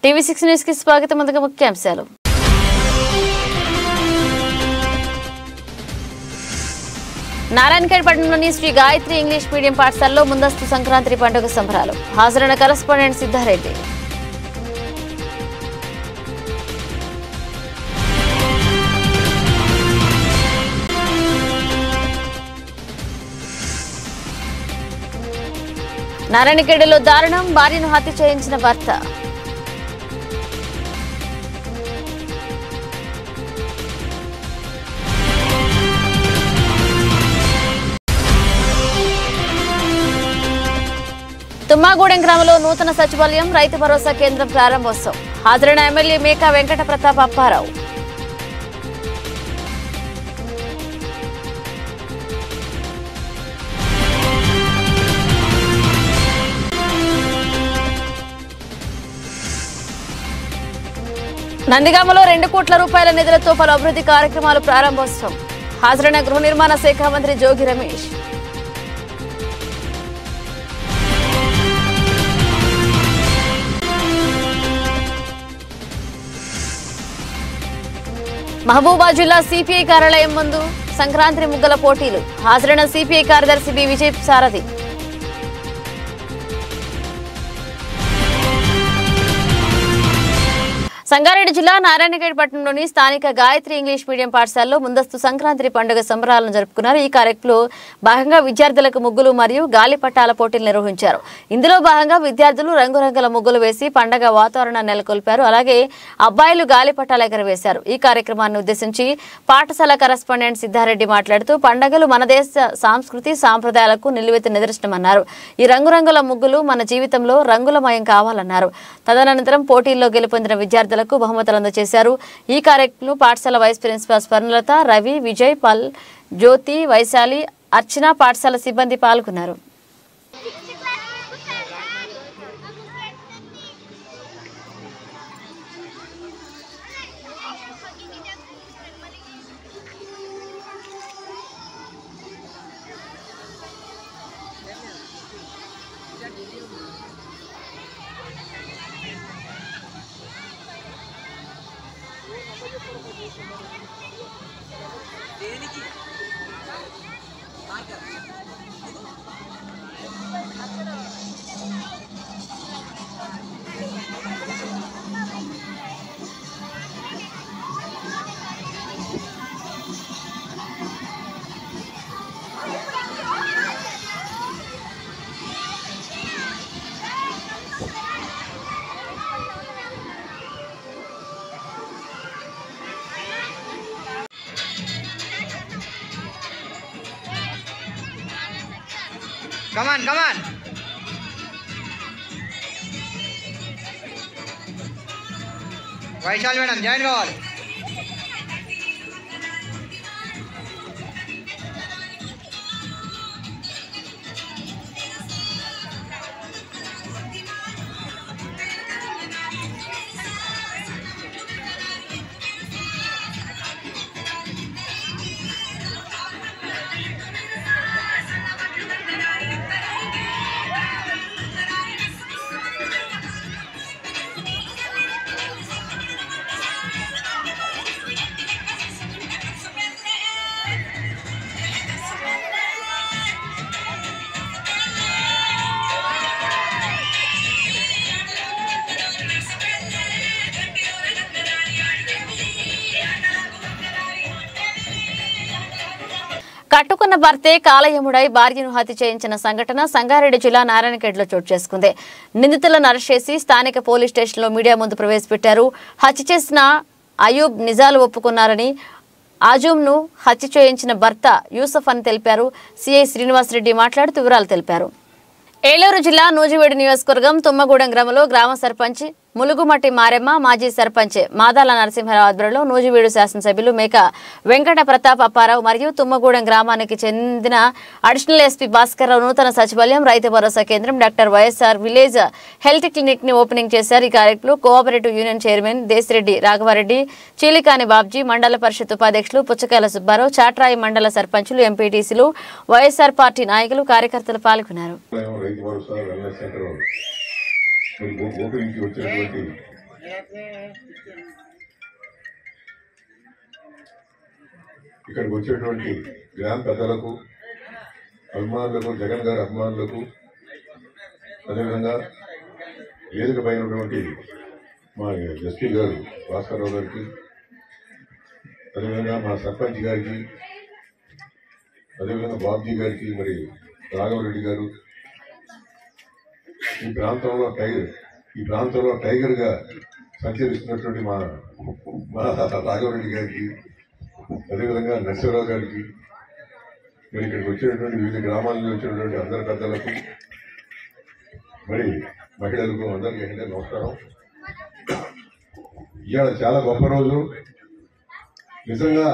TV6 news కి స్వాగతం. ముందుగా ముఖ్యాంశాలు. నారాయణఖేడ్ పట్టణంలోని శ్రీ గాయత్రి ఇంగ్లీష్ మీడియం పాఠశాలలో ముందస్తు సంక్రాంతి పండుగ సంబరాలు. హాజరైన కరెస్పాండెంట్ సిద్ధారెడ్డి. నారాయణఖేడ్లో దారుణం, భార్యను హత్య చేయించిన భర్త. తుమ్మగూడెం గ్రామంలో నూతన సచివాలయం, రైతు భరోసా కేంద్రం ప్రారంభోత్సవం. హాజరైన ఎమ్మెల్యే మేకా వెంకట ప్రతాప్ అప్పారావు. నందిగామలో 2 కోట్ల రూపాయల నిధులతో పలు అభివృద్ధి కార్యక్రమాలు ప్రారంభోత్సవం. హాజరైన గృహ నిర్మాణ శాఖ మంత్రి జోగి రమేష్. మహబూబాబాద్ జిల్లా సిపిఐ కార్యాలయం ముందు సంక్రాంతి ముగ్గుల పోటీలు. హాజరైన సిపిఐ కార్యదర్శి బి విజయ్ సారథి. సంగారెడ్డి జిల్లా నారాయణఖేడ్ పట్టణంలోని స్థానిక గాయత్రి ఇంగ్లీష్ మీడియం పాఠశాలలో ముందస్తు సంక్రాంతి పండుగ సంబరాలను జరుపుకున్నారు. ఈ కార్యక్రమంలో భాగంగా విద్యార్థులకు ముగ్గులు మరియు గాలిపటాల పోటీలు నిర్వహించారు. ఇందులో భాగంగా విద్యార్థులు రంగురంగుల ముగ్గులు వేసి పండుగ వాతావరణాన్ని నెలకొల్పారు. అలాగే అబ్బాయిలు గాలిపటాలు ఎగరవేశారు. ఈ కార్యక్రమాన్ని ఉద్దేశించి పాఠశాల కరెస్పాండెంట్ సిద్ధారెడ్డి మాట్లాడుతూ పండుగలు మన దేశ సంస్కృతి సాంప్రదాయాలకు నిలువెత్తు నిదర్శనమన్నారు. ఈ రంగురంగుల ముగ్గులు మన జీవితంలో రంగులమయం కావాలన్నారు. తదనంతరం పోటీల్లో గెలుపొందిన విద్యార్థులు బహుమతులు అందజేశారు. ఈ కార్యక్రమంలో పాఠశాల వైస్ ప్రిన్సిపాల్ స్వర్ణలత, రవి, విజయ్, పల్, జ్యోతి, వైశాలి, అర్చన, పాఠశాల సిబ్బంది పాల్గొన్నారు. Come on. Vaishali madam, join కావాలి. కట్టుకున్న భర్తే కాలయముడై భార్యను హత్య చేయించిన సంఘటన సంగారెడ్డి జిల్లా నారాయణఖేడ్లో చోటు చేసుకుంది. నిందితులను అరెస్ట్ చేసి స్థానిక పోలీస్ స్టేషన్లో మీడియా ముందు ప్రవేశపెట్టారు. హత్య చేసిన అయూబ్ నిజాలు ఒప్పుకున్నారని, ఆజూమ్ను హత్య చేయించిన భర్త యూసఫ్ అని తెలిపారు. సిఐ శ్రీనివాసరెడ్డి మాట్లాడుతూ వివరాలు తెలిపారు. ఏలూరు జిల్లా నూజివీడు నియోజకవర్గం తుమ్మగూడెం గ్రామంలో గ్రామ సర్పంచ్ ములుగుమట్టి మారెమ్మ, మాజీ సర్పంచ్ మాదాల నరసింహారావు ఆధ్వర్యంలో నూజివీడు శాసనసభ్యులు మేక వెంకట ప్రతాప్ అప్పారావు మరియు తుమ్మగూడెం గ్రామానికి చెందిన అడిషనల్ ఎస్పీ భాస్కర్రావు నూతన సచివాలయం, రైతు భరోసా కేంద్రం, doctor YSR village health clinic ని ఓపెనింగ్ చేశారు. ఈ కార్యక్రమంలో cooperative union chairman Desireddy Raghavareddy, Chilikani Babji, mandal parishad ఉపాధ్యక్షులు పుచ్చకాయల సుబ్బారావు, చాట్రాయి మండల సర్పంచులు, ఎంపీటీసీలు, వైఎస్ఆర్ పార్టీ నాయకులు, కార్యకర్తలు పాల్గొన్నారు. ఇక్కడికి వచ్చేటువంటి గ్రామ పెద్దలకు, అభిమానులకు, జగన్ గారి అభిమానులకు, అదేవిధంగా వేదిక పైనటువంటి మా ఎస్పీ గారు భాస్కర్రావు గారికి, అదేవిధంగా మా సర్పంచ్ గారికి, అదేవిధంగా బాబ్జీ గారికి, మరి రాఘవరెడ్డి గారు, ఈ ప్రాంతంలో టైగర్ గా సంచరిస్తున్నటువంటి మా రాఘవరెడ్డి గారికి, అదేవిధంగా నరసింహరావు గారికి, మరి ఇక్కడికి వచ్చేటువంటి వివిధ గ్రామాల నుంచి వచ్చినటువంటి అందరి పెద్దలకు, మరి మహిళలకు అందరికీ ఏంటంటే నమస్కారం. ఇవాళ చాలా గొప్ప రోజు. నిజంగా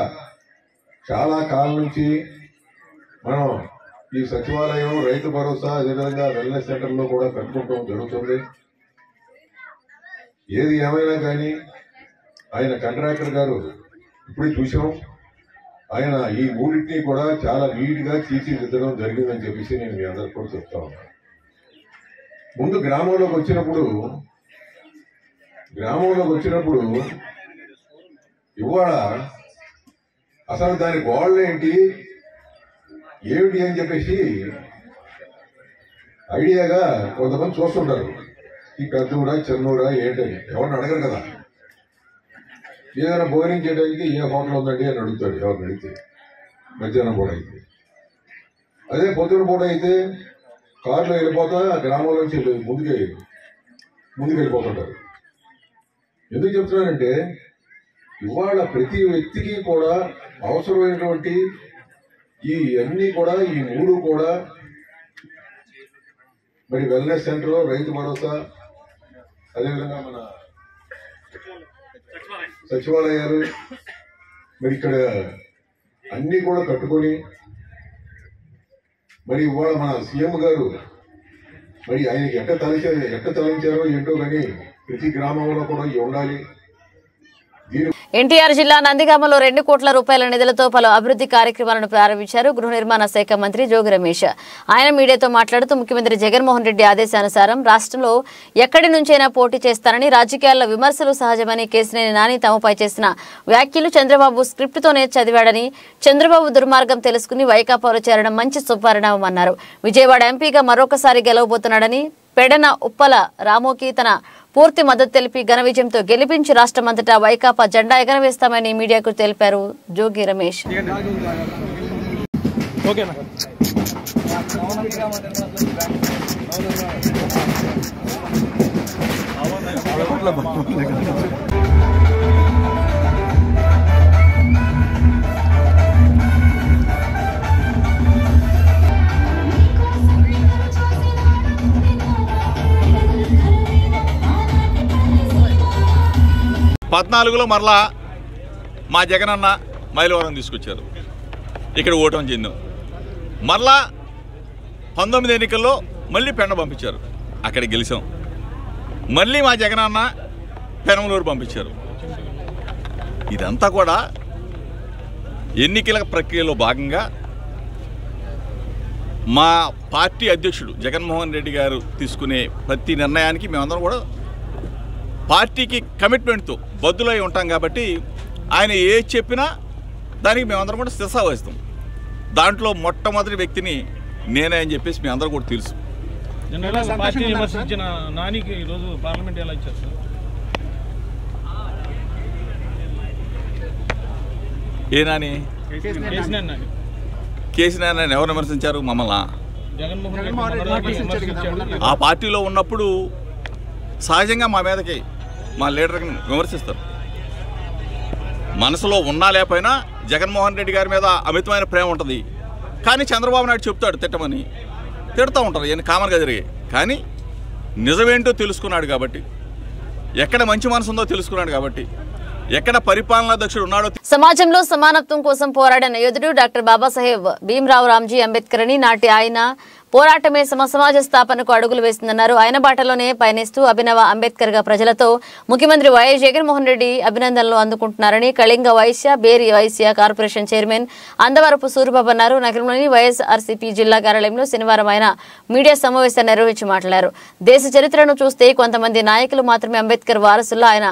చాలా కాలం నుంచి మనం ఈ సచివాలయం, రైతు భరోసా, అదేవిధంగా వెల్నెస్ సెంటర్లో కూడా కట్టుకుంటాం జరుగుతుంది. ఏది ఏమైనా కానీ ఆయన కాంట్రాక్టర్ గారు ఇప్పుడే చూసాం, ఆయన ఈ మూడింటిని కూడా చాలా నీట్ గా తీర్చిదిద్దడం జరిగిందని చెప్పేసి నేను మీ అందరికి కూడా చెప్తా ఉన్నాను. ముందు గ్రామంలోకి వచ్చినప్పుడు ఇవాళ అసలు దాని గోళ్ళు ఏమిటి అని చెప్పేసి ఐడియాగా కొంతమంది చూస్తుంటారు. ఈ పెద్దూరా చిన్నూరా ఏంటని ఎవరిని అడగరు కదా. ఏదైనా భోజనం చేయడానికి ఏ హోటల్ ఉందండి అని అడుగుతాడు ఎవరిని అడిగితే, మధ్యాహ్నం పూట అయితే. అదే పొద్దున పూట అయితే కారులో వెళ్ళిపోతా గ్రామం నుంచి ముందుకు వెళ్ళిపోతుంటారు. ఎందుకు చెప్తున్నానంటే ఇవాళ ప్రతి వ్యక్తికి కూడా అవసరమైనటువంటి ఈ అన్ని కూడా, ఈ మూడు కూడా, మరి వెల్నెస్ సెంటర్, రైతు భరోసా, అదేవిధంగా మన సచివాలయాలు, మరి ఇక్కడ అన్ని కూడా కట్టుకొని, మరి ఇవాళ మన సీఎం గారు మరి ఆయనకి ఎట్ట తలంచారో ఏంటో కానీ ప్రతి గ్రామంలో కూడా ఇవి ఉండాలి. ఎన్టీఆర్ జిల్లా నందిగామలో 2 కోట్ల రూపాయల నిధులతో పలు అభివృద్ధి కార్యక్రమాలను ప్రారంభించారు గృహ నిర్మాణ శాఖ మంత్రి జోగి రమేష్. ఆయన మీడియాతో మాట్లాడుతూ ముఖ్యమంత్రి జగన్మోహన్ రెడ్డి ఆదేశానుసారం రాష్ట్రంలో ఎక్కడి నుంచైనా పోటీ చేస్తారని, రాజకీయాల్లో విమర్శలు సహజమని కేశినేని నాని తమపై చేసిన వ్యాఖ్యలు చంద్రబాబు స్క్రిప్టుతోనే చదివాడని, చంద్రబాబు దుర్మార్గం తెలుసుకుని వైకాపాలో చేరడం మంచి శుభపరిణామన్నారు. విజయవాడ ఎంపీగా మరొకసారి గెలవబోతున్నాడని, పెడన ఉప్పల రామోకి తన పూర్తి మద్దతు తెలిపి ఘన విజయంతో గెలిపించి రాష్ట్రమంతటా వైకాపా జెండా ఎగరవేస్తామని మీడియాకు తెలిపారు జోగి రమేష్. పద్నాలుగులో మరలా మా జగనన్న మైలవరం తీసుకొచ్చారు, ఇక్కడ ఓటమి చెందాం. మరలా 19 ఎన్నికల్లో మళ్ళీ పెండ పంపించారు, అక్కడ గెలిచాం. మళ్ళీ మా జగనన్న పెనమలూరు పంపించారు. ఇదంతా కూడా ఎన్నికల ప్రక్రియలో భాగంగా మా పార్టీ అధ్యక్షుడు జగన్మోహన్ రెడ్డి గారు తీసుకునే ప్రతి నిర్ణయానికి మేమందరం కూడా పార్టీకి కమిట్మెంట్తో బద్దులై ఉంటాం. కాబట్టి ఆయన ఏది చెప్పినా దానికి మేమందరం కూడా శిరస వహిస్తాం. దాంట్లో మొట్టమొదటి వ్యక్తిని నేనే అని చెప్పేసి మీ అందరూ కూడా తెలుసు. పార్టీ విమర్శించిన నానికి ఈరోజు పార్లమెంట్ ఎలా ఇచ్చారు సార్? ఏ నాని? కేసీఆర్ ఎవరు విమర్శించారు? మమ్మల్ని. ఆ పార్టీలో ఉన్నప్పుడు సహజంగా మా మీదకి మా లీడర్ని విమర్శిస్తారు. మనసులో ఉన్నా లేకపోయినా జగన్మోహన్ రెడ్డి గారి మీద అమితమైన ప్రేమ ఉంటుంది. కానీ చంద్రబాబు నాయుడు చెప్తాడు తిట్టమని, తిడుతూ ఉంటారు. ఇవన్నీ కామన్గా జరిగాయి. కానీ నిజమేంటో తెలుసుకున్నాడు కాబట్టి, ఎక్కడ మంచి మనసు ఉందో తెలుసుకున్నాడు కాబట్టి, ఎక్కడ పరిపాలనా దక్షుడు ఉన్నాడో. సమాజంలో సమానత్వం కోసం పోరాడిన యోధుడు డాక్టర్ బాబాసాహెబ్ భీమ్రావ్ రామ్జీ అంబేద్కర్ అని నాటి ఆయన పోరాటమే సమాజ స్థాపనకు అడుగులు వేస్తుందన్నారు. ఆయన బాటలోనే పయనిస్తూ అభినవ అంబేద్కర్ గా ప్రజలతో ముఖ్యమంత్రి వైఎస్ జగన్మోహన్ రెడ్డి అభినందనలు అందుకుంటున్నారని కళింగ వైశ్య బేరి వైశ్య కార్పొరేషన్ చైర్మన్ అందవరపు సూరిబాబు అన్నారు. నగరంలోని వైఎస్ఆర్సీపీ జిల్లా కార్యాలయంలో శనివారం ఆయన మీడియా సమావేశం నిర్వహించి మాట్లాడారు. దేశ చరిత్రను చూస్తే కొంతమంది నాయకులు మాత్రమే అంబేద్కర్ వారసుల్లో ఆయన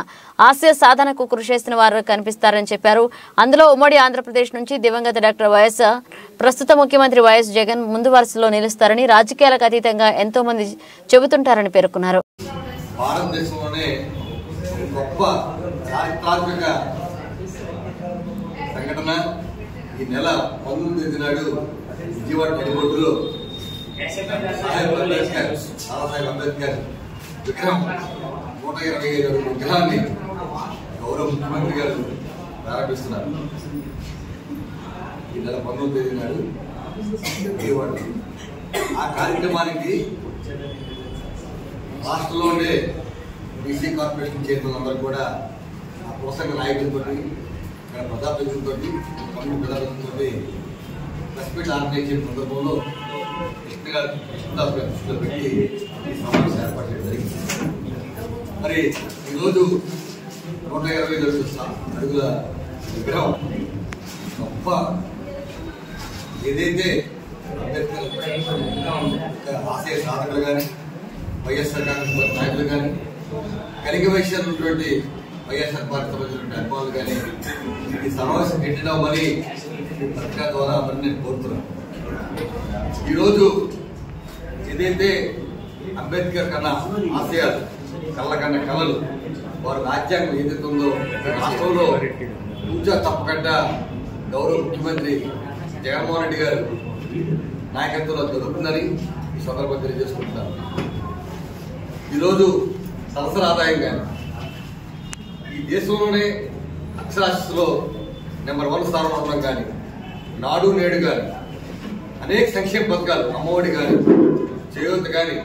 ఆశయ సాధనకు కృషి చేసిన వారు కనిపిస్తారని చెప్పారు. అందులో ఉమ్మడి ఆంధ్రప్రదేశ్ నుంచి దివంగత డాక్టర్ వైఎస్, ప్రస్తుత ముఖ్యమంత్రి వైఎస్ జగన్ ముందు వరుసలో నిలుస్తారని రాజకీయాలకు అతీతంగా ఎంతో మంది చెబుతుంటారని పేర్కొన్నారు. భారతదేశంలోనే గొప్ప చారిత్రాత్మక సంఘటన ఈ నెల 19వ తేదీ నాడు విజయవాడ నడిబొడ్డులో బాబాసాహెబ్ అంబేద్కర్ విగ్రహం 125 అడుగుల విగ్రహాన్ని గౌరవ ముఖ్యమంత్రి గారు ప్రారంభిస్తున్నారు. ఈ నెల 19వ తేదీ నాడు విజయవాడ. ఆ కార్యక్రమానికి రాష్ట్రంలో ఉండే బీసీ కార్పొరేషన్ చైర్మన్ అందరూ కూడా ఆ ప్రోత్సాహ నాయకులతో ఇక్కడ ప్రజాప్రతినిధులతో కమ్యూనిటీ ప్రజాప్రతినిధులతో ప్రెస్ మీట్ ఆర్గనైజ్ చేసిన సందర్భంలో కృష్ణదాస్ గారి దృష్టిలో పెట్టి ఈ సమావేశం ఏర్పాటు చేయడం జరిగింది. మరి ఈరోజు 125 అడుగుల విగ్రహం గొప్ప ఏదైతే అంబేద్కర్ ఆశయ సాధకులు కానీ వైఎస్ఆర్ కాంగ్రెస్ నాయకులు కానీ కలిగి వైశ్యాలు ఉన్నటువంటి వైఎస్ఆర్ పార్టీ సంబంధించిన అభిమానులు కానీ ఈ సమావేశం అటెండ్ అవ్వమని పత్రికా ద్వారా అందరినీ నేను కోరుతున్నాను. ఈరోజు ఏదైతే అంబేద్కర్ కన్నా ఆశయాలు కళ్ళ కన్నా కళలు వారి రాజ్యాంగం ఏదైతే ఉందో రాష్ట్రంలో పూజా తప్పకుండా గౌరవ ముఖ్యమంత్రి జగన్మోహన్ రెడ్డి గారు నాయకత్వంలో జరుగుతుందని ఈ సందర్భంగా తెలియజేసుకుంటున్నారు. ఈరోజు సంవత్సర ఆదాయం కానీ ఈ దేశంలోనే అక్షరాస్యతలో నెంబర్ 1 స్థానంలో ఉండడం కానీ, నాడు నేడు కానీ, అనేక సంక్షేమ పథకాలు అమ్మఒడి కానీ, చేయూత కానీ,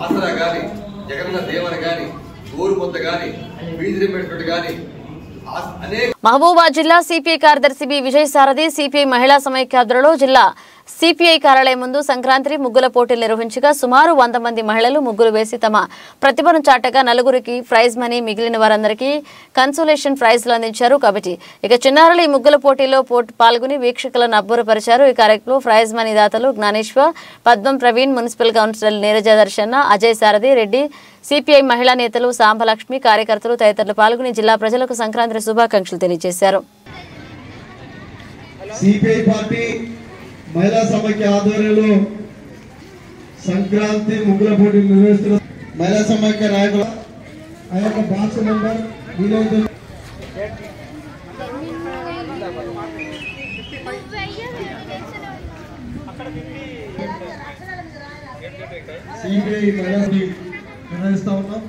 ఆసరా కానీ, జగనన్న దేవన కానీ, గోరు ముద్ద కానీ, ఫీజు రీయింబర్స్మెంట్ కానీ మహబూబాబాద్ జిల్లా సిపిఐ కార్యదర్శి బి విజయసారథి సిపిఐ మహిళా సమైక్య ఆధ్వర్యంలో జిల్లా సిపిఐ కార్యాలయం ముందు సంక్రాంతి ముగ్గుల పోటీలు నిర్వహించగా సుమారు 100 మంది మహిళలు ముగ్గులు వేసి తమ ప్రతిభను చాటగా నలుగురికి ప్రైజ్ మనీ, మిగిలిన వారందరికీ కన్సోలేషన్ ప్రైజ్లు అందించారు కమిటీ. ఇక చిన్నారులు ఈ ముగ్గుల పోటీలో పాల్గొని వీక్షకులను అబ్బురపరిచారు. ఈ కార్యక్రమంలో ప్రైజ్ మనీ దాతలు జ్ఞానేశ్వర్, పద్మం ప్రవీణ్, మున్సిపల్ కౌన్సిలర్ నీరజ దర్శన, అజయ్ సారథి రెడ్డి, సిపిఐ మహిళా నేతలు సాంబలక్ష్మి, కార్యకర్తలు తదితరులు పాల్గొని జిల్లా ప్రజలకు సంక్రాంతి శుభాకాంక్షలు తెలియజేశారు. సిపిఐ పార్టీ మహిళా సమైక్య ఆధ్వర్యంలో సంక్రాంతి ముగ్గుల పోటీలు నిర్వహిస్తున్న మహిళా సమైక్య నాయకులు ఆ యొక్క బాక్స్ నెంబర్ సిపిఐ మహిళా నిర్వహిస్తా ఉన్నాం.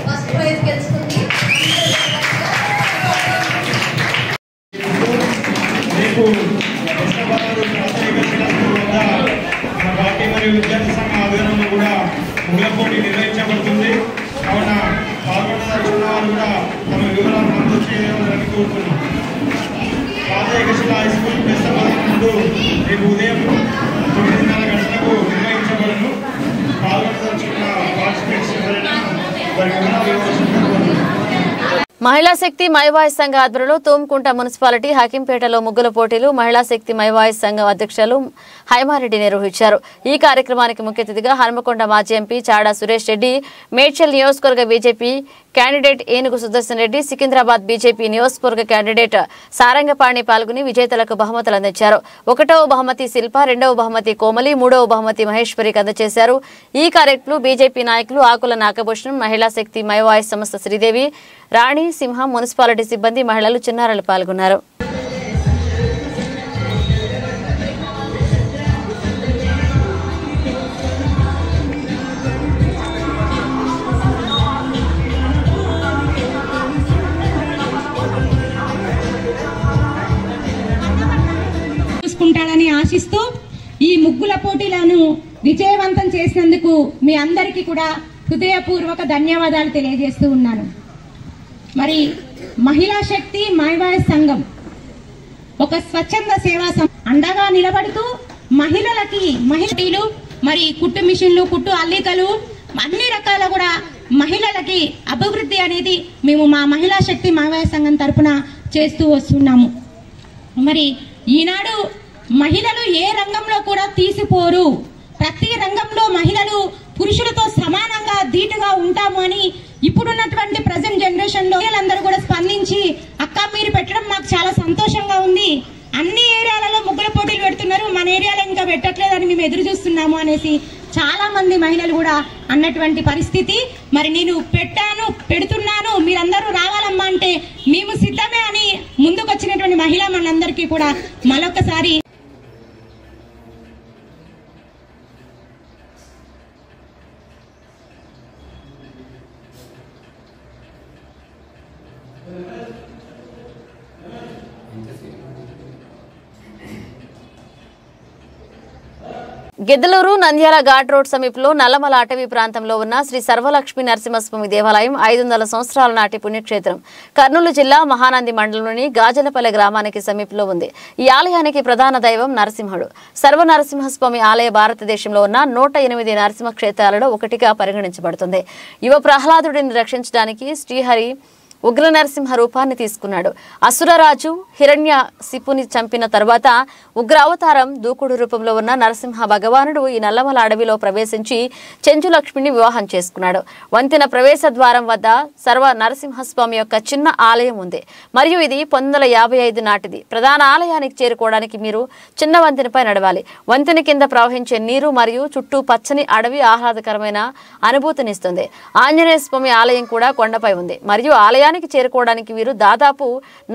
ఫస్ట్ ప్రైజ్ గెలుచుకుంది. పార్టీ మరియు విద్యార్థి సంఘ ఆధ్వర్యంలో కూడా ముగ్గుల పోటీ నిర్వహించబడుతుంది. కావున పాల్గొనదలుచుకున్న వారు కూడా తమ వివరాలను అందజేయడానికి కోరుతున్నాం. పాత ఏకశిల హై స్కూల్ ప్రస్తుతం ముందు రేపు ఉదయం 9:30 గంటలకు నిర్వహించబడను. పాల్గొనదలుచుకున్న పార్టిసిపేట్స్ ఎవరైనా వారి వివరాలు ఇవ్వవలసిందిగా కోరుతున్నాం. మహిళా శక్తి మైవాయిస్ సంఘ ఆధ్వర్యంలో తూమ్కుంట మున్సిపాలిటీ హకీంపేటలో ముగ్గుల పోటీలు మహిళా శక్తి మైవాయిస్ సంఘం అధ్యక్షులు హైమారెడ్డి నిర్వహించారు. ఈ కార్యక్రమానికి ముఖ్య అతిథిగా హనుమకొండ మాజీ ఎంపీ చాడా సురేష్ రెడ్డి, మేడ్చల్ నియోజకవర్గ బీజేపీ క్యాండిడేట్ ఏనుగు సుదర్శన్ రెడ్డి, సికింద్రాబాద్ బీజేపీ నియోజకవర్గ క్యాండిడేట్ సారంగపాణి పాల్గొని విజేతలకు బహుమతులు అందించారు. 1వ బహుమతి శిల్ప, 2వ బహుమతి కోమలి, 3వ బహుమతి మహేశ్వరికి అందజేశారు. ఈ కార్యక్రమంలో బీజేపీ నాయకులు ఆకుల నాగభూషణం, మహిళా శక్తి మైవాయిస్ సంస్థ శ్రీదేవి, రాణి, సింహం, మున్సిపాలిటీ సిబ్బంది, మహిళలు, చిన్నారులు పాల్గొన్నారు. చూసుకుంటాడని ఆశిస్తూ ఈ ముగ్గుల పోటీలను విజయవంతం చేసినందుకు మీ అందరికీ కూడా హృదయపూర్వక ధన్యవాదాలు తెలియజేస్తూ ఉన్నాను. మరి మహిళా శక్తి మైవాయిస్ సంఘం ఒక స్వచ్ఛంద సేవా అండగా నిలబడుతూ మహిళలు మరి కుట్టు మిషన్లు, కుట్టు అల్లికలు, అన్ని రకాల కూడా మహిళలకి అభివృద్ధి అనేది మేము మా మహిళా శక్తి మైవాయిస్ సంఘం తరపున చేస్తూ వస్తున్నాము. మరి ఈనాడు మహిళలు ఏ రంగంలో కూడా తీసిపోరు. ప్రతి రంగంలో మహిళలు పురుషులతో సమానంగా ధీటుగా ఉంటాము అని ఇప్పుడున్నటువంటి ప్రజెంట్ జనరేషన్ లో అందరూ కూడా స్పందించి అక్క మీరు పెట్టడం మాకు చాలా సంతోషంగా ఉంది, అన్ని ఏరియాలలో ముగ్గుల పోటీలు పెడుతున్నారు, మన ఏరియాలో ఇంకా పెట్టట్లేదని మేము ఎదురు చూస్తున్నాము అనేసి చాలా మంది మహిళలు కూడా అన్నటువంటి పరిస్థితి. మరి నేను పెడుతున్నాను మీరందరూ రావాలమ్మా అంటే మేము సిద్ధమే అని ముందుకు వచ్చినటువంటి మహిళా మనందరికీ కూడా మరొకసారి గిద్దలూరు నంద్యాల ఘాట్ రోడ్ సమీపంలో నల్లమల అటవీ ప్రాంతంలో ఉన్న శ్రీ సర్వలక్ష్మీ నరసింహస్వామి దేవాలయం 500 సంవత్సరాల నాటి పుణ్యక్షేత్రం కర్నూలు జిల్లా మహానంది మండలంలోని గాజలపల్లె గ్రామానికి సమీపంలో ఉంది. ఈ ఆలయానికి ప్రధాన దైవం నరసింహుడు. సర్వనరసింహస్వామి ఆలయ భారతదేశంలో ఉన్న 108 నరసింహ క్షేత్రాలలో ఒకటిగా పరిగణించబడుతుంది. యువ ప్రహ్లాదుడిని రక్షించడానికి శ్రీహరి ఉగ్ర నరసింహ రూపాన్ని తీసుకున్నాడు. అసురరాజు హిరణ్యశిపుని చంపిన తర్వాత ఉగ్ర అవతారం దూకుడు రూపంలో ఉన్న నరసింహ భగవానుడు ఈ నల్లమల అడవిలో ప్రవేశించి చెంచులక్ష్మిని వివాహం చేసుకున్నాడు. వంతెన ప్రవేశ ద్వారం వద్ద సర్వ నరసింహస్వామి యొక్క చిన్న ఆలయం ఉంది మరియు ఇది 1955 నాటిది. ప్రధాన ఆలయానికి చేరుకోవడానికి మీరు చిన్న వంతెనపై నడవాలి. వంతెన కింద ప్రవహించే నీరు మరియు చుట్టూ పచ్చని అడవి ఆహ్లాదకరమైన అనుభూతినిస్తుంది. ఆంజనేయ స్వామి ఆలయం కూడా కొండపై ఉంది మరియు ఆలయానికి చేరుకోవడానికి వీరు దాదాపు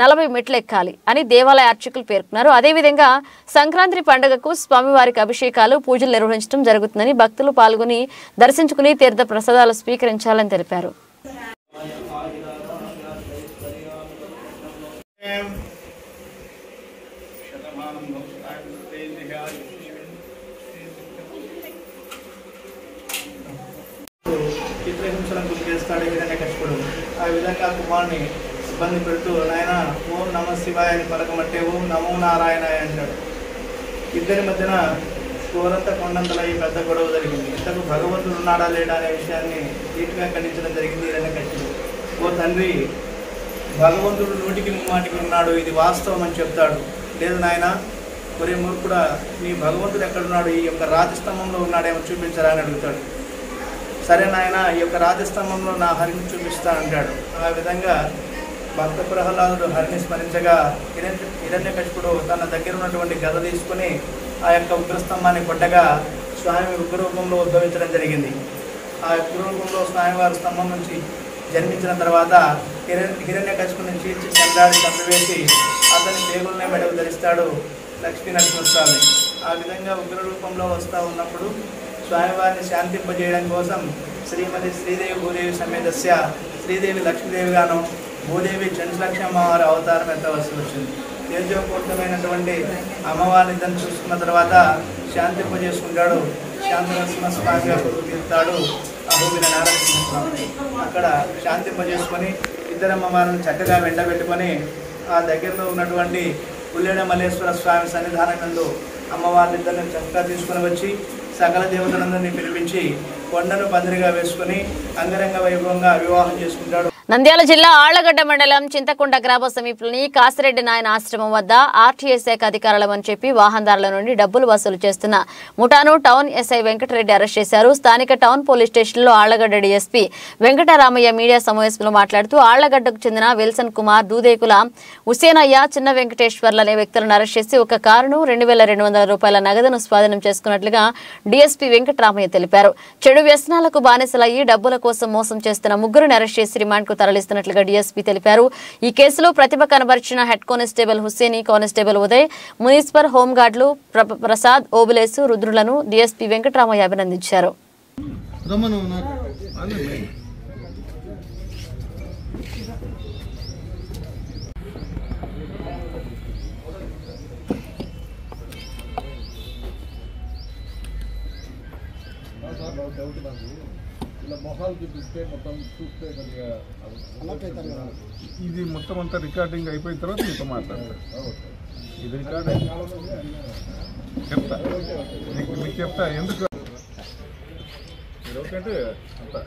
40 మెట్లు ఎక్కాలి అని దేవాలయ అర్చకులు పేర్కొన్నారు. అదేవిధంగా సంక్రాంతి పండుగకు స్వామివారికి అభిషేకాలు, పూజలు నిర్వహించడం జరుగుతుందని భక్తులు పాల్గొని దర్శించుకుని తీర్థ ప్రసాదాలు స్వీకరించాలని తెలిపారు. చిత్రహింసలను గురి చేస్తాడు హిరణ్యకశిపుడు. ఆ విధంగా కుమారుని ఇబ్బంది పెడుతూ నాయన ఓం నమ శివాయ అని పలకమంటే ఓం నమో నారాయణాయ అంటాడు. ఇద్దరి మధ్యన కోరంత కొండంతల ఈ పెద్ద గొడవ జరిగింది. ఇంతకు భగవంతుడు ఉన్నాడా లేడా అనే విషయాన్ని నీట్గా ఖండించడం జరిగింది హిరణ్యకశిపుడు. ఓ తండ్రి, భగవంతుడు 100కి 3 ఉన్నాడు, ఇది వాస్తవం అని చెప్తాడు. లేదు నాయన, ఒరే మూర్ఖుడా, నీ భగవంతుడు ఎక్కడున్నాడు, ఈ యొక్క రాజస్తంభంలో ఉన్నాడేమో చూపించరా అని అడుగుతాడు. సరే నాయన, ఈ యొక్క రాజస్తంభంలో నా హరిని చూపిస్తా అంటాడు. ఆ విధంగా భక్త ప్రహ్లాదుడు హరిని స్మరించగా హిరణ్యకశిపుడు తన దగ్గర ఉన్నటువంటి గద తీసుకుని ఆ యొక్క ఉగ్రస్తంభాన్ని కొట్టగా స్వామి ఉగ్రరూపంలో ఉద్భవించడం జరిగింది. ఆ ఉగ్రరూపంలో స్వామివారి స్తంభం నుంచి జన్మించిన తర్వాత హిరణ్యకశిపుని చీల్చి చంద్రాన్ని చంపివేసి అతని దేవుల్నే మెడలు ధరిస్తాడు లక్ష్మీ నరసింహస్వామి. ఆ విధంగా ఉగ్రరూపంలో వస్తూ ఉన్నప్పుడు స్వామివారిని శాంతింపజేయడం కోసం శ్రీమతి శ్రీదేవి భూదేవి సమేతస్య శ్రీదేవి లక్ష్మీదేవిగాను భూదేవి చెంచులక్ష్మమ్మ వారి అవతారం ఎత్తవలసి వచ్చింది. తేజోపూర్తమైనటువంటి అమ్మవారిని ఇద్దరిని చూసుకున్న తర్వాత శాంతింపజేసుకుంటాడు. శాంతి నరసింహస్వామిగా తీరుతాడు అహోబిల నారసింహస్వామి. అక్కడ శాంతింపజేసుకొని ఇద్దరమ్మవారిని చక్కగా వెంటబెట్టుకొని ఆ దగ్గరలో ఉన్నటువంటి ఉల్లేడ మల్లేశ్వర స్వామి సన్నిధానం నందు అమ్మవారిద్దరిని చక్కగా తీసుకుని వచ్చి సకల దేవతలందరినీ పిలిపించి కొండను పందిరిగా వేసుకుని అంగరంగ వైభవంగా వివాహం చేసుకుంటాడు. నంద్యాల జిల్లా ఆళ్లగడ్డ మండలం చింతకుంట గ్రామ సమీపంలోని కాసిరెడ్డి నాయన ఆశ్రమం వద్ద ఆర్టీఏ శాఖ అధికారులమని చెప్పి వాహనదారుల నుండి డబ్బులు వసూలు చేస్తున్న ముఠాను టౌన్ ఎస్ఐ వెంకటరెడ్డి అరెస్ట్ చేశారు. స్థానిక టౌన్ పోలీస్ స్టేషన్లో ఆళ్లగడ్డ డీఎస్పీ వెంకటరామయ్య మీడియా సమావేశంలో మాట్లాడుతూ ఆళ్లగడ్డకు చెందిన విల్సన్ కుమార్, దూదేకుల హుసేనయ్య, చిన్న వెంకటేశ్వర్లు అనే వ్యక్తులను అరెస్ట్ చేసి ఒక కారును 2200 రూపాయల నగదును స్వాధీనం చేసుకున్నట్లుగా డీఎస్పీ వెంకటరామయ్య తెలిపారు. చెడు వ్యసనాలకు బానిసలయ్యి డబ్బుల కోసం మోసం చేస్తున్న ముగ్గురిని అరెస్ట్ చేసి రిమాండ్కు తరలిస్తున్నట్లుగా డీఎస్పీ తెలిపారు. ఈ కేసులో ప్రతిభ కనబరిచిన head constable Husseni, constable Uday, municipal హోంగార్డులు ప్రసాద్, ఓబులేసు, రుద్రులను డీఎస్పీ వెంకటరామయ్య అభినందించారు. ఇది మొత్తం అంతా రికార్డింగ్ అయిపోయిన తర్వాత మీతో మాట్లాడతాను. ఇది రికార్డ్ చెప్తా, మీకు చెప్తా ఎందుకు ఓకే అంతా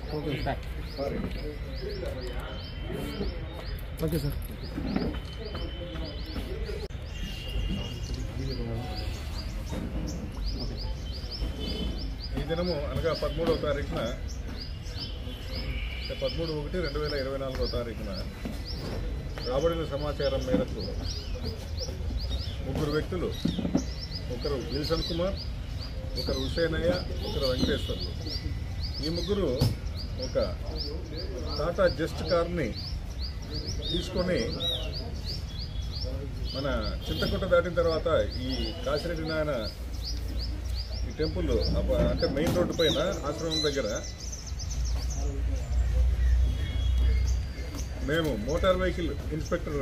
ఓకే సార్. ఈ దినము అనగా 13వ తారీఖున 13/1/2024 రాబడిన సమాచారం మేరకు ముగ్గురు వ్యక్తులు, ఒకరు విల్సన్ కుమార్, ఒకరు హుసేనయ్య, ఒకరు వెంకటేశ్వర్లు, ఈ ముగ్గురు ఒక టాటా జస్ట్ కార్ని తీసుకొని మన చింతకుంట దాటిన తర్వాత ఈ కాసిరెడ్డి నాయన ఈ టెంపుల్ అంటే మెయిన్ రోడ్డు పైన ఆశ్రమం దగ్గర మేము మోటార్ వెహికల్ ఇన్స్పెక్టర్.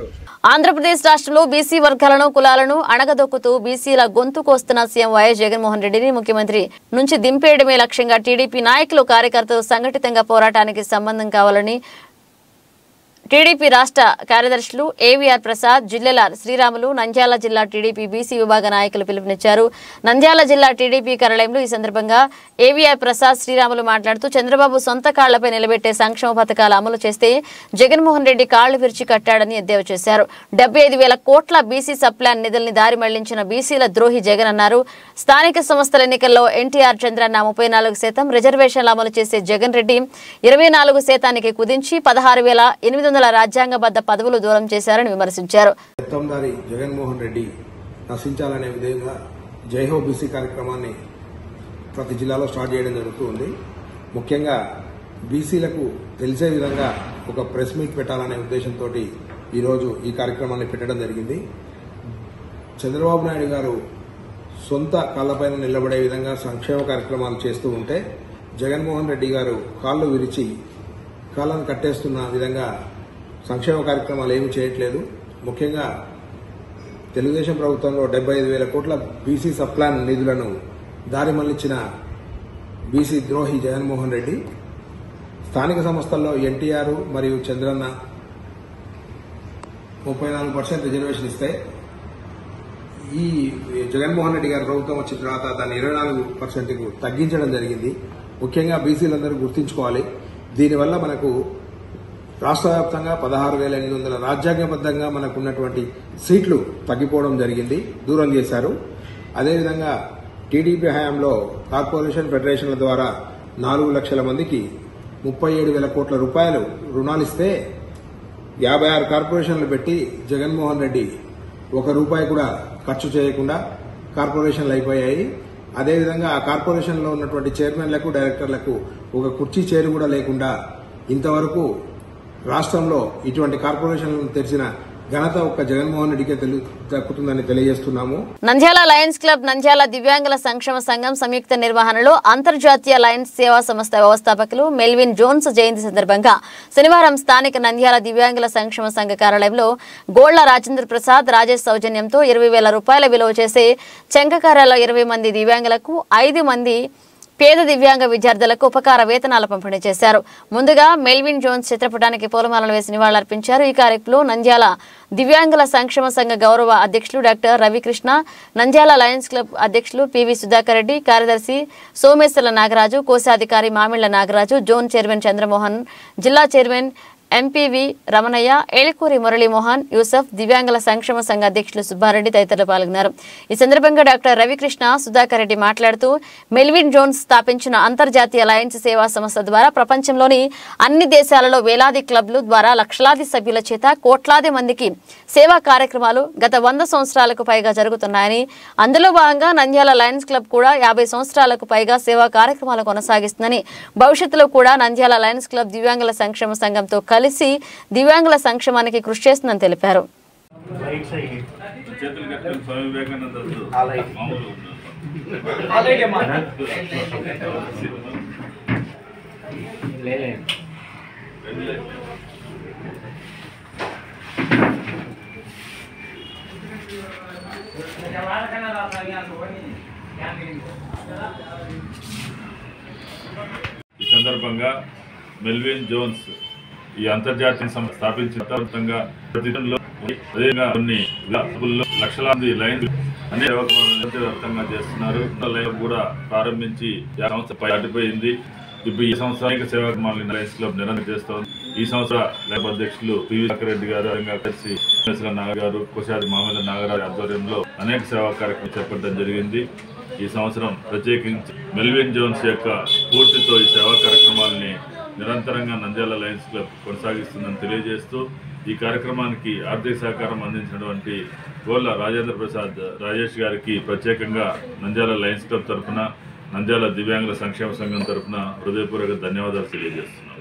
ఆంధ్రప్రదేశ్ రాష్ట్రంలో బీసీ వర్గాలను, కులాలను అణగదొక్కుతూ బీసీల గొంతు కోస్తున్న సీఎం వైఎస్ జగన్మోహన్ రెడ్డిని ముఖ్యమంత్రి నుంచి దింపేయడమే లక్ష్యంగా టీడీపీ నాయకులు, కార్యకర్తలు సంఘటితంగా పోరాటానికి సంబంధం కావాలని టీడీపీ రాష్ట్ర కార్యదర్శులు ఏవీఆర్ ప్రసాద్, జిల్లెల శ్రీరాములు, నంద్యాల జిల్లా టీడీపీ బీసీ విభాగ నాయకులు పిలుపునిచ్చారు. నంద్యాల జిల్లా టీడీపీ కార్యాలయంలో ఈ సందర్భంగా ఏవీఆర్ ప్రసాద్, శ్రీరాములు మాట్లాడుతూ చంద్రబాబు సొంత కాళ్లపై నిలబెట్టే సంక్షేమ పథకాలు అమలు చేస్తే జగన్మోహన్ రెడ్డి కాళ్లు విరిచి కట్టాడని ఎద్దేవా చేశారు. 75,000 కోట్ల బీసీ సప్లాన్ నిధుల్ని దారి మళ్లించిన బీసీల ద్రోహి జగన్ అన్నారు. స్థానిక సంస్థల ఎన్నికల్లో ఎన్టీఆర్ చంద్రన్న 34%, రిజర్వేషన్లు అమలు చేసే జగన్ రెడ్డి 24% కుదించి 16,800 రాజ్యాంగబద్ధ పదవులు దూరం చేశారని విమర్శించారు. జగన్మోహన్ రెడ్డి నశించాలనే విధంగా జైహో బీసీ కార్యక్రమాన్ని ప్రతి జిల్లాలో స్టార్ట్ చేయడం జరుగుతుంది. ముఖ్యంగా బీసీలకు తెలిసే విధంగా ఒక ప్రెస్ మీట్ పెట్టాలనే ఉద్దేశంతో ఈరోజు ఈ కార్యక్రమాన్ని పెట్టడం జరిగింది. చంద్రబాబు నాయుడు గారు సొంత కాళ్లపైన నిలబడే విధంగా సంక్షేమ కార్యక్రమాలు చేస్తూ ఉంటే జగన్మోహన్ రెడ్డి గారు కాళ్లు విరిచి కాళ్ళను కట్టేస్తున్న విధంగా సంక్షేమ కార్యక్రమాలు ఏమీ చేయట్లేదు. ముఖ్యంగా తెలుగుదేశం ప్రభుత్వంలో 75,000 కోట్ల బీసీ సప్లాన్ నిధులను దారి మళ్లించిన బీసీ ద్రోహి జగన్మోహన్ రెడ్డి స్థానిక సంస్థల్లో ఎన్టీఆర్ మరియు చంద్రన్న 34% రిజర్వేషన్ ఇస్తే ఈ జగన్మోహన్ రెడ్డి గారి ప్రభుత్వం వచ్చిన తర్వాత దాన్ని 24%కు తగ్గించడం జరిగింది. ముఖ్యంగా బీసీలందరూ గుర్తుంచుకోవాలి. దీనివల్ల మనకు రాష్ట్ర వ్యాప్తంగా 16,800 రాజ్యాంగబద్దంగా మనకు ఉన్నటువంటి సీట్లు తగ్గిపోవడం జరిగింది, దూరం చేశారు. అదేవిధంగా టీడీపీ హయాంలో కార్పొరేషన్ ఫెడరేషన్ల ద్వారా 4 లక్షల మందికి 37,000 కోట్ల రూపాయలు రుణాలిస్తే 56 కార్పొరేషన్లు పెట్టి జగన్మోహన్ రెడ్డి 1 రూపాయి కూడా ఖర్చు చేయకుండా కార్పొరేషన్లు అయిపోయాయి. అదేవిధంగా ఆ కార్పొరేషన్లో ఉన్నటువంటి చైర్మన్లకు, డైరెక్టర్లకు ఒక కుర్చీ చైర్ కూడా లేకుండా ఇంతవరకు రాష్ట్రంలో ఇటువంటి కార్పొరేషన్లను తెరిచిన ఘనత ఒక్క జగన్మోహన్ రెడ్డికే దక్కుతుందని తెలియజేస్తున్నాము. నంద్యాల లయన్స్ క్లబ్, నంద్యాల దివ్యాంగుల సంక్షేమ సంఘం సంయుక్త నిర్వహణలో అంతర్జాతీయ లయన్స్ సేవా సంస్థ వ్యవస్థాపకులు మెల్విన్ జోన్స్ జయంతి సందర్భంగా శనివారం స్థానిక నంద్యాల దివ్యాంగుల సంక్షేమ సంఘ కార్యాలయంలో గోళ్ల రాజేంద్ర ప్రసాద్, రాజేష్ సౌజన్యంతో 20,000 రూపాయల విలువ చేసే చెంకకారాల 20 మంది దివ్యాంగులకు 5 మంది పేద దివ్యాంగ విద్యార్థులకు ఉపకార వేతనాల పంపిణీ చేశారు. ముందుగా మెల్విన్ జోన్స్ చిత్రపటానికి పూలమాలలు వేసి నివాళులర్పించారు. ఈ కార్యక్రమంలో నంద్యాల దివ్యాంగుల సంక్షేమ సంఘ గౌరవ అధ్యక్షులు doctor Ravikrishna, Nandyal Lions club అధ్యక్షులు పివి సుధాకర్ రెడ్డి, కార్యదర్శి సోమేశ్వర నాగరాజు, కోశాధికారి మామిళ్ల నాగరాజు, జోన్ చైర్మన్ చంద్రమోహన్, జిల్లా చైర్మన్ ఎంపీవి రమణయ్య, ఏలికూరి మురళీమోహన్, యూసఫ్, దివ్యాంగుల సంక్షేమ సంఘ అధ్యక్షులు సుబ్బారెడ్డి తదితరులు పాల్గొన్నారు. ఈ సందర్భంగా డాక్టర్ రవికృష్ణ, సుధాకర్ రెడ్డి మాట్లాడుతూ మెల్విన్ జోన్స్ స్థాపించిన అంతర్జాతీయ లయన్స్ సేవా సంస్థ ద్వారా ప్రపంచంలోని అన్ని దేశాలలో వేలాది క్లబ్లు ద్వారా లక్షలాది సభ్యుల చేత కోట్లాది మందికి సేవా కార్యక్రమాలు గత 100 సంవత్సరాలకు పైగా జరుగుతున్నాయని, అందులో భాగంగా నంద్యాల లయన్స్ క్లబ్ కూడా 50 సంవత్సరాలకు పైగా సేవా కార్యక్రమాలు కొనసాగిస్తుందని, భవిష్యత్తులో కూడా నంద్యాల లయన్స్ క్లబ్ దివ్యాంగుల సంక్షేమ సంఘంతో కలిసి దివ్యాంగుల సంక్షేమానికి కృషి చేస్తుందని తెలిపారు. ఈ సందర్భంగా మెల్విన్ జోన్స్ ఈ అంతర్జాతీయ సంస్థ స్థాపించిన కొన్ని లక్షలాది లైన్ అనేక వ్యాప్తంగా చేస్తున్నారు. లైన్ కూడా ప్రారంభించి సంస్థ దాటిపోయింది. ఇప్పుడు ఈ సంవత్సరం అనేక సేవా కార్యక్రమాలను లయన్స్ క్లబ్ నిరంతరం చేస్తోంది. ఈ సంవత్సరం లైబ్ అధ్యక్షులు పివి సుధాకర్ రెడ్డి గారు, కలిసి నాగరాజు గారు, కోశాది మామిళ్ల నాగరాజు ఆధ్వర్యంలో అనేక సేవా కార్యక్రమాలు చేపట్టడం జరిగింది. ఈ సంవత్సరం ప్రత్యేకించి మెల్విన్ జోన్స్ యొక్క పూర్తితో ఈ సేవా కార్యక్రమాలని నిరంతరంగా నంద్యాల లయన్స్ క్లబ్ కొనసాగిస్తుందని తెలియజేస్తూ ఈ కార్యక్రమానికి ఆర్థిక సహకారం అందించినటువంటి గోళ్ళ రాజేంద్ర ప్రసాద్ రాజేష్ గారికి ప్రత్యేకంగా నంద్యాల లయన్స్ క్లబ్ తరఫున, నంద్యాల దివ్యాంగుల సంక్షేమ సంఘం తరఫున హృదయపూర్వక ధన్యవాదాలు తెలియజేస్తున్నాను.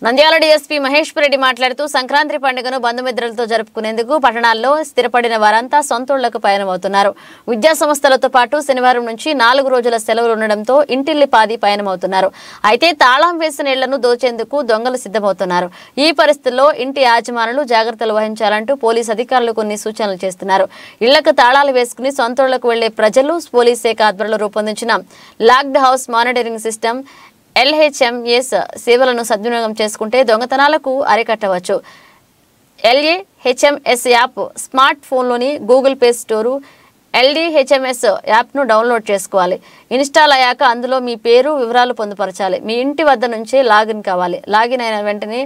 నంద్యాల డీఎస్పీ మహేశ్వర్ రెడ్డి మాట్లాడుతూ సంక్రాంతి పండుగను బంధుమిత్రులతో జరుపుకునేందుకు పట్టణాల్లో స్థిరపడిన వారంతా సొంతూళ్లకు పయనమవుతున్నారు. విద్యా సంస్థలతో పాటు శనివారం నుంచి 4 రోజుల సెలవులు ఉండడంతో ఇంటిల్లిపాది పయనమవుతున్నారు. అయితే తాళం వేసిన ఇళ్లను దోచేందుకు దొంగలు సిద్ధమవుతున్నారు. ఈ పరిస్థితుల్లో ఇంటి యాజమానులు జాగ్రత్తలు వహించాలంటూ పోలీసు అధికారులు కొన్ని సూచనలు చేస్తున్నారు. ఇళ్లకు తాళాలు వేసుకుని సొంతూళ్లకు వెళ్లే ప్రజలు పోలీస్ శాఖ ఆధ్వర్యంలో రూపొందించిన locked house monitoring system LHMS సేవలను సద్వినియోగం చేసుకుంటే దొంగతనాలకు అరికట్టవచ్చు. LHMS యాప్ స్మార్ట్ ఫోన్లోని గూగుల్ ప్లే స్టోరు LDHMS యాప్ను డౌన్లోడ్ చేసుకోవాలి. ఇన్స్టాల్ అయ్యాక అందులో మీ పేరు, వివరాలు పొందుపరచాలి. మీ ఇంటి వద్ద నుంచే లాగిన్ కావాలి. లాగిన్ అయిన వెంటనే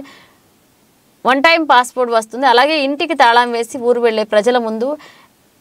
1 టైం పాస్వర్డ్ వస్తుంది. అలాగే ఇంటికి తాళం వేసి ఊరు వెళ్లే ప్రజల ముందు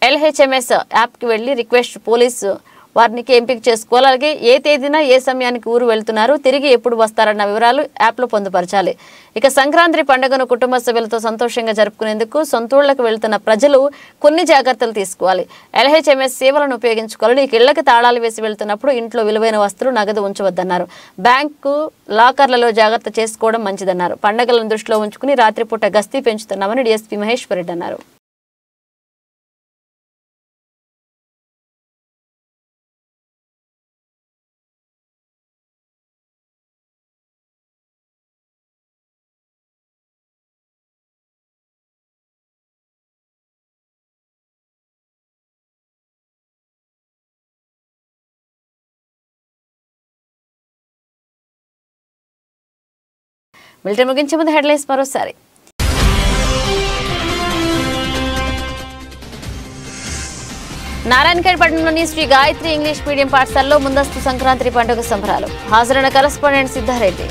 LHMS యాప్కి వెళ్లి రిక్వెస్ట్ పోలీసు వారికి ఎంపిక చేసుకోవాలి. అలాగే ఏ తేదీన ఏ సమయానికి ఊరు వెళ్తున్నారు, తిరిగి ఎప్పుడు వస్తారన్న వివరాలు యాప్లో పొందుపరచాలి. ఇక సంక్రాంతి పండుగను కుటుంబ సభ్యులతో సంతోషంగా జరుపుకునేందుకు సొంతూళ్లకు వెళ్తున్న ప్రజలు కొన్ని జాగ్రత్తలు తీసుకోవాలి. LHMS సేవలను ఉపయోగించుకోవాలి. ఇళ్లకు తాళాలు వేసి వెళ్తున్నప్పుడు ఇంట్లో విలువైన వస్తువులు, నగదు ఉంచవద్దన్నారు. బ్యాంకు లాకర్లలో జాగ్రత్త చేసుకోవడం మంచిదన్నారు. పండుగలను దృష్టిలో ఉంచుకుని రాత్రిపూట గస్తీ పెంచుతున్నామని డీఎస్పీ మహేశ్వర్ రెడ్డి అన్నారు. మిలిటరీ ముగించే ముందు హెడ్లైన్స్ మరోసారి. నారాయణఖేడ్ పట్టణంలోని శ్రీ గాయత్రి ఇంగ్లీష్ మీడియం పాఠశాలలో ముందస్తు సంక్రాంతి పండుగ సంబరాలు. హాజరైన కరెస్పాండెంట్ సిద్ధారెడ్డి.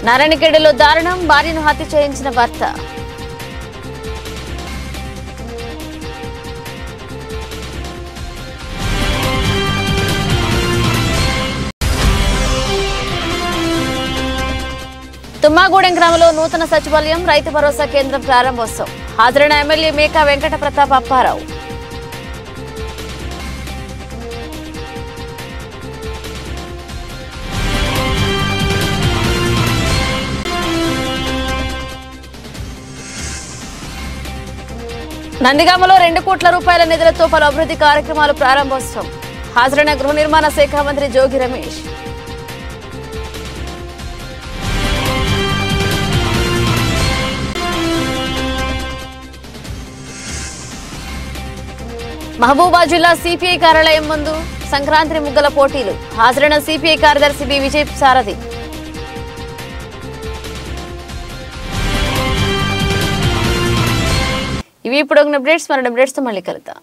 నారాయణఖేడ్లో దారుణం, భార్యను హత్య చేయించిన భర్త. తుమ్మాగూడెం గ్రామంలో నూతన సచివాలయం, రైతు భరోసా కేంద్రం ప్రారంభోత్సవం. హాజరైన ఎమ్మెల్యే మేకా వెంకట ప్రతాప్ అప్పారావు. నందిగామలో 2 కోట్ల రూపాయల నిధులతో పలు అభివృద్ధి కార్యక్రమాలు ప్రారంభోత్సవం. హాజరైన గృహ నిర్మాణ శాఖ మంత్రి జోగి రమేష్. మహబూబాబాద్ జిల్లా సిపిఐ కార్యాలయం ముందు సంక్రాంతి ముగ్గుల పోటీలు. హాజరైన సిపిఐ కార్యదర్శి బి విజయ్ సారథి. ఇవి ఇప్పుడు అప్డేట్స్. మరో అప్డేట్స్తో మళ్ళీ కలుద్దాం.